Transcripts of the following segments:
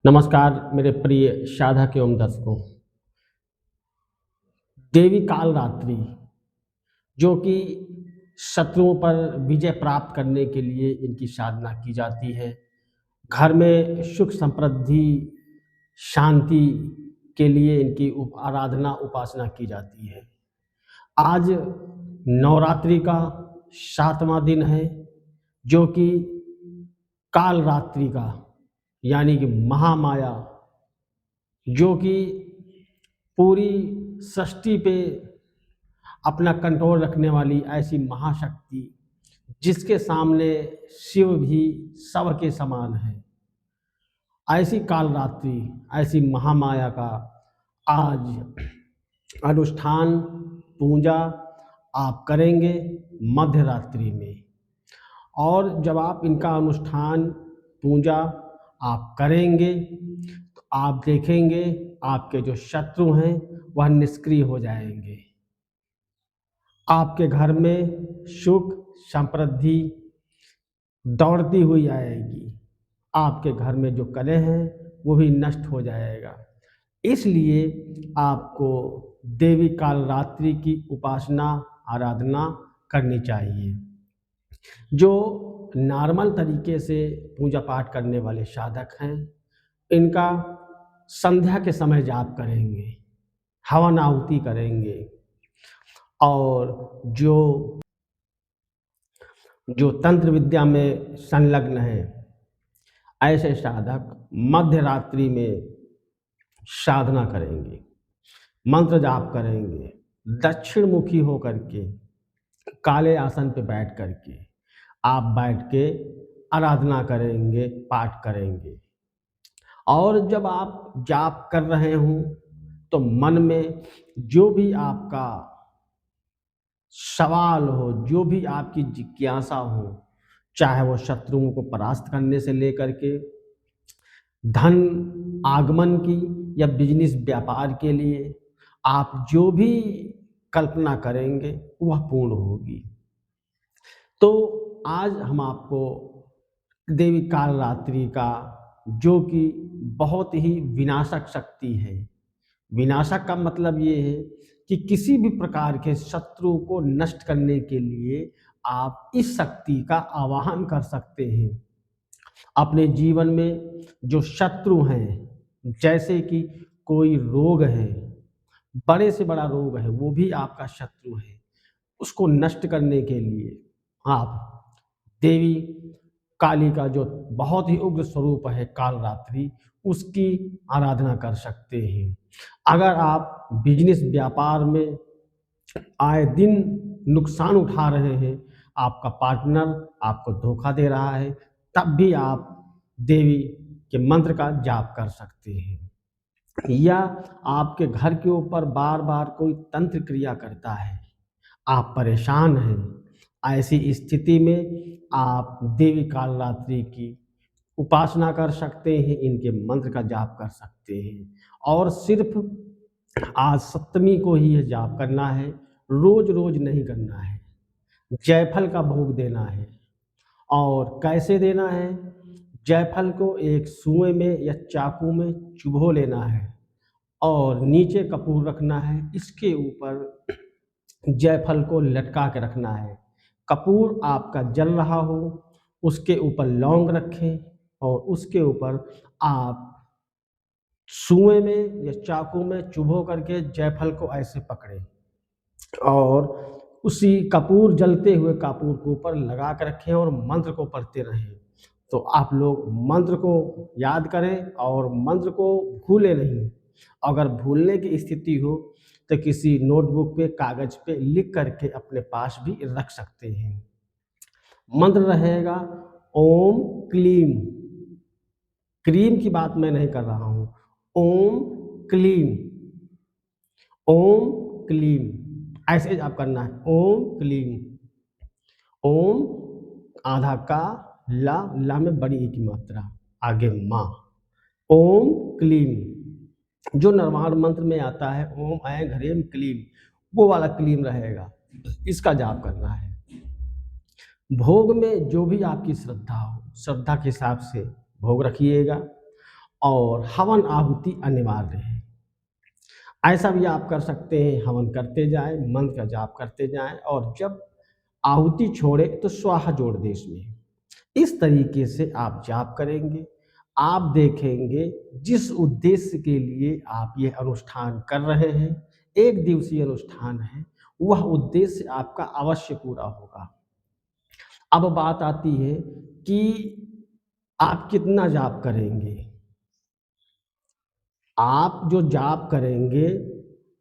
नमस्कार मेरे प्रिय साधक एवं दर्शकों। देवी कालरात्रि जो कि शत्रुओं पर विजय प्राप्त करने के लिए इनकी साधना की जाती है। घर में सुख समृद्धि शांति के लिए इनकी आराधना उपासना की जाती है। आज नवरात्रि का 7वां दिन है जो कि कालरात्रि का यानी कि महामाया जो कि पूरी सृष्टि पे अपना कंट्रोल रखने वाली ऐसी महाशक्ति जिसके सामने शिव भी सब के समान है। ऐसी कालरात्रि ऐसी महामाया का आज अनुष्ठान पूजा आप करेंगे मध्य रात्रि में। और जब आप इनका अनुष्ठान पूजा आप करेंगे तो आप देखेंगे आपके जो शत्रु हैं वह निष्क्रिय हो जाएंगे। आपके घर में सुख समृद्धि दौड़ती हुई आएगी। आपके घर में जो कलह है वो भी नष्ट हो जाएगा। इसलिए आपको देवी कालरात्रि की उपासना आराधना करनी चाहिए। जो नॉर्मल तरीके से पूजा पाठ करने वाले साधक हैं इनका संध्या के समय जाप करेंगे, हवन आहुति करेंगे। और जो तंत्र विद्या में संलग्न है ऐसे साधक मध्य रात्रि में साधना करेंगे, मंत्र जाप करेंगे, दक्षिण मुखी होकर के काले आसन पे बैठ करके आप बैठ के आराधना करेंगे, पाठ करेंगे। और जब आप जाप कर रहे हों तो मन में जो भी आपका सवाल हो, जो भी आपकी जिज्ञासा हो, चाहे वो शत्रुओं को परास्त करने से लेकर के धन आगमन की या बिजनेस व्यापार के लिए आप जो भी कल्पना करेंगे वह पूर्ण होगी। तो आज हम आपको देवी कालरात्रि का जो कि बहुत ही विनाशक शक्ति है। विनाशक का मतलब ये है कि किसी भी प्रकार के शत्रु को नष्ट करने के लिए आप इस शक्ति का आवाहन कर सकते हैं। अपने जीवन में जो शत्रु हैं, जैसे कि कोई रोग है, बड़े से बड़ा रोग है, वो भी आपका शत्रु है, उसको नष्ट करने के लिए आप देवी काली का जो बहुत ही उग्र स्वरूप है कालरात्रि उसकी आराधना कर सकते हैं। अगर आप बिजनेस व्यापार में आए दिन नुकसान उठा रहे हैं, आपका पार्टनर आपको धोखा दे रहा है, तब भी आप देवी के मंत्र का जाप कर सकते हैं। या आपके घर के ऊपर बार बार कोई तंत्र क्रिया करता है, आप परेशान हैं, ऐसी स्थिति में आप देवी कालरात्रि की उपासना कर सकते हैं, इनके मंत्र का जाप कर सकते हैं। और सिर्फ आज सप्तमी को ही यह जाप करना है, रोज रोज नहीं करना है। जायफल का भोग देना है। और कैसे देना है? जायफल को एक सुएं में या चाकू में चुभो लेना है और नीचे कपूर रखना है, इसके ऊपर जायफल को लटका के रखना है। कपूर आपका जल रहा हो, उसके ऊपर लौंग रखें और उसके ऊपर आप सुएं में या चाकू में चुभो करके जायफल को ऐसे पकड़ें और उसी कपूर जलते हुए कपूर के ऊपर लगा कर रखें और मंत्र को पढ़ते रहें। तो आप लोग मंत्र को याद करें और मंत्र को भूलें नहीं। अगर भूलने की स्थिति हो तो किसी नोटबुक पे कागज पे लिख करके अपने पास भी रख सकते हैं। मंत्र रहेगा ओम क्लीम। क्रीम की बात मैं नहीं कर रहा हूँ, ओम क्लीम, ओम क्लीम ऐसे आप करना है। ओम क्लीम, ओम आधा का, ला में बड़ी की मात्रा, आगे माँ, ओम क्लीम। जो निर्वाण मंत्र में आता है ओम ऐं ह्रीं क्लीम, वो वाला क्लीम रहेगा, इसका जाप करना है। भोग में जो भी आपकी श्रद्धा हो, श्रद्धा के हिसाब से भोग रखिएगा और हवन आहुति अनिवार्य है। ऐसा भी आप कर सकते हैं, हवन करते जाएँ, मंत्र का जाप करते जाएँ और जब आहुति छोड़े तो स्वाहा जोड़ दें इसमें। इस तरीके से आप जाप करेंगे, आप देखेंगे जिस उद्देश्य के लिए आप ये अनुष्ठान कर रहे हैं, एक दिवसीय अनुष्ठान है, वह उद्देश्य आपका अवश्य पूरा होगा। अब बात आती है कि आप कितना जाप करेंगे? आप जो जाप करेंगे,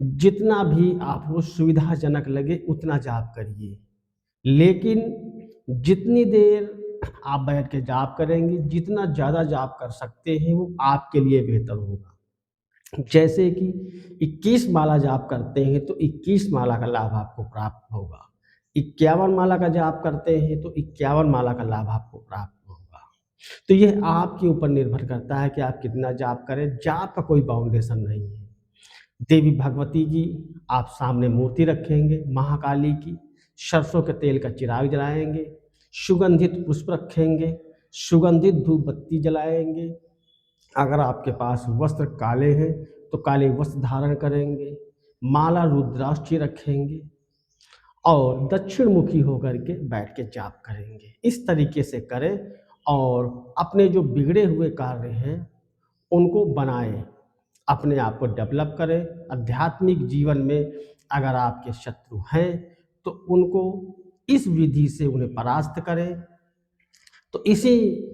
जितना भी आपको सुविधाजनक लगे उतना जाप करिए। लेकिन जितनी देर आप बैठ के जाप करेंगे, जितना ज़्यादा जाप कर सकते हैं वो आपके लिए बेहतर होगा। जैसे कि 21 माला जाप करते हैं तो 21 माला का लाभ आपको प्राप्त होगा। 51 माला का जाप करते हैं तो 51 माला का लाभ आपको प्राप्त होगा। तो यह आपके ऊपर निर्भर करता है कि आप कितना जाप करें, जाप का कोई बाउंडेशन नहीं है। देवी भगवती की आप सामने मूर्ति रखेंगे महाकाली की, सरसों के तेल का चिराग जलाएँगे, सुगंधित पुष्प रखेंगे, सुगंधित धूप बत्ती जलाएँगे। अगर आपके पास वस्त्र काले हैं तो काले वस्त्र धारण करेंगे, माला रुद्राक्ष रखेंगे और दक्षिण मुखी होकर के बैठ के जाप करेंगे। इस तरीके से करें और अपने जो बिगड़े हुए कार्य हैं उनको बनाएँ, अपने आप को डेवलप करें। आध्यात्मिक जीवन में अगर आपके शत्रु हैं तो उनको इस विधि से उन्हें परास्त करें। तो इसी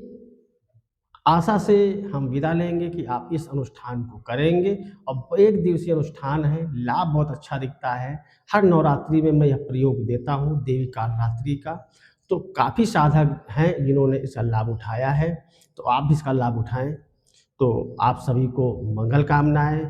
आशा से हम विदा लेंगे कि आप इस अनुष्ठान को करेंगे और एक दिवसीय अनुष्ठान है, लाभ बहुत अच्छा दिखता है। हर नवरात्रि में मैं यह प्रयोग देता हूँ देवी कालरात्रि का, तो काफ़ी साधक हैं जिन्होंने इसका लाभ उठाया है, तो आप भी इसका लाभ उठाएँ। तो आप सभी को मंगल कामनाएँ।